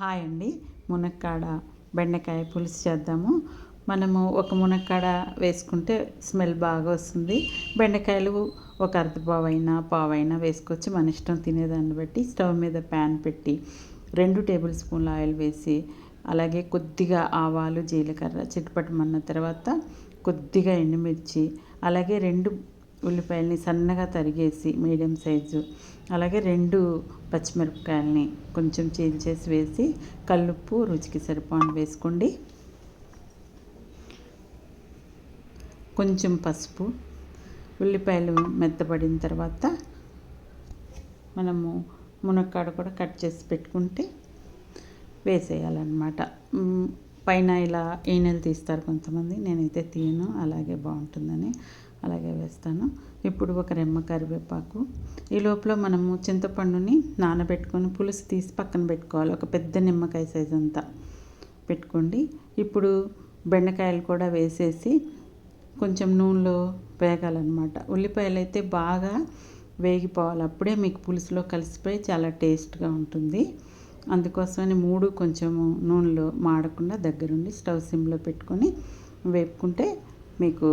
Hi అండి. మునక్కాడ బెండకాయ పులుసు చేద్దాము. మనము ఒక మునక్కాడ వేసుకుంటే స్మెల్ బాగా వస్తుంది. బెండకాయలు ఒక అర్ధ పావైనా వేసుకోవచ్చు, మన ఇష్టం తినేదాన్ని బట్టి. స్టవ్ మీద ప్యాన్ పెట్టి 2 టేబుల్ స్పూన్ల ఆయిల్ వేసి, అలాగే కొద్దిగా ఆవాలు జీలకర్ర చిటపటమన్న తర్వాత కొద్దిగా ఎండుమిర్చి, అలాగే 2 ఉల్లిపాయలని సన్నగా తరిగేసి మీడియం సైజు, అలాగే 2 పచ్చిమిరపకాయలని కొంచెం చీల్చేసి వేసి, కల్లుప్పు రుచికి సరిపోని వేసుకోండి, కొంచెం పసుపు. ఉల్లిపాయలు మెత్తబడిన తర్వాత మనము మునక్కాడ కూడా కట్ చేసి పెట్టుకుంటే వేసేయాలన్నమాట. పైన ఇలా ఈనెలు తీస్తారు కొంతమంది, నేనైతే తీయను, అలాగే బాగుంటుందని అలాగే వేస్తాను. ఇప్పుడు ఒక రెమ్మ కరివేపాకు. ఈ లోపల మనము చింతపండుని నానబెట్టుకొని పులుసు తీసి పక్కన పెట్టుకోవాలి. ఒక పెద్ద నిమ్మకాయ సైజు అంతా పెట్టుకోండి. ఇప్పుడు బెండకాయలు కూడా వేసేసి కొంచెం నూనెలో వేగాలన్నమాట. ఉల్లిపాయలు అయితే బాగా వేగిపోవాలి, అప్పుడే మీకు పులుసులో కలిసిపోయి చాలా టేస్ట్గా ఉంటుంది. అందుకోసమని 3 కొంచెము నూనెలో మాడకుండా దగ్గరుండి స్టవ్ సిమ్లో పెట్టుకొని వేపుకుంటే మీకు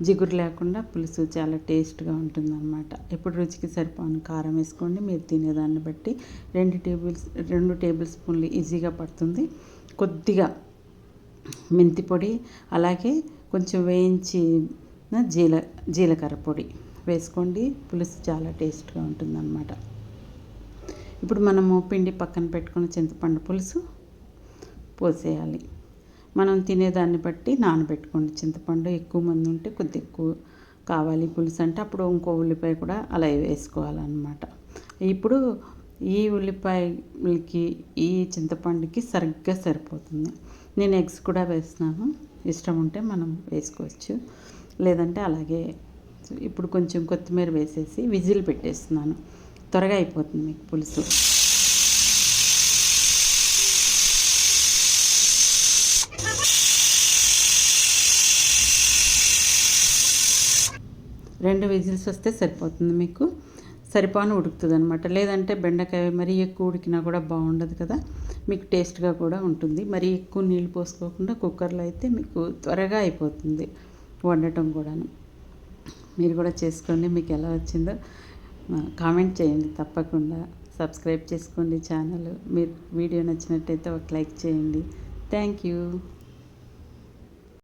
జిగురు లేకుండా పులుసు చాలా టేస్ట్గా ఉంటుందన్నమాట. ఇప్పుడు రుచికి సరిపోని కారం వేసుకోండి, మీరు తినేదాన్ని బట్టి. 2 టేబుల్ స్పూన్లు ఈజీగా పడుతుంది. కొద్దిగా మెంతి పొడి, అలాగే కొంచెం వేయించి జీలకర్ర పొడి వేసుకోండి, పులుసు చాలా టేస్ట్గా ఉంటుందన్నమాట. ఇప్పుడు మనము పిండి పక్కన పెట్టుకున్న చింతపండు పులుసు పోసేయాలి. మనం తినేదాన్ని బట్టి నానబెట్టుకోండి చింతపండు. ఎక్కువ మంది ఉంటే కొద్ది ఎక్కువ కావాలి పులుసు అంటే అప్పుడు ఇంకో ఉల్లిపాయ కూడా అలా వేసుకోవాలన్నమాట. ఇప్పుడు ఈ ఉల్లిపాయలకి ఈ చింతపండుకి సరిగ్గా సరిపోతుంది. నేను ఎగ్స్ కూడా వేస్తున్నాను, ఇష్టం ఉంటే మనం వేసుకోవచ్చు, లేదంటే అలాగే. ఇప్పుడు కొంచెం కొత్తిమీర వేసేసి విజిల్ పెట్టేస్తున్నాను, త్వరగా అయిపోతుంది మీకు పులుసు. రెండు విజిల్స్ వస్తే సరిపోతుంది, మీకు సరిపోని ఉడుకుతుంది అనమాట. లేదంటే బెండకాయ మరీ ఎక్కువ ఉడికినా కూడా బాగుండదు కదా, మీకు టేస్ట్గా కూడా ఉంటుంది. మరీ ఎక్కువ నీళ్ళు పోసుకోకుండా కుక్కర్లో అయితే మీకు త్వరగా అయిపోతుంది వండటం కూడాను. మీరు కూడా చేసుకోండి, మీకు ఎలా వచ్చిందో కామెంట్ చేయండి తప్పకుండా. సబ్స్క్రైబ్ చేసుకోండి ఛానల్. మీరు వీడియో నచ్చినట్టయితే ఒక లైక్ చేయండి. Thank you.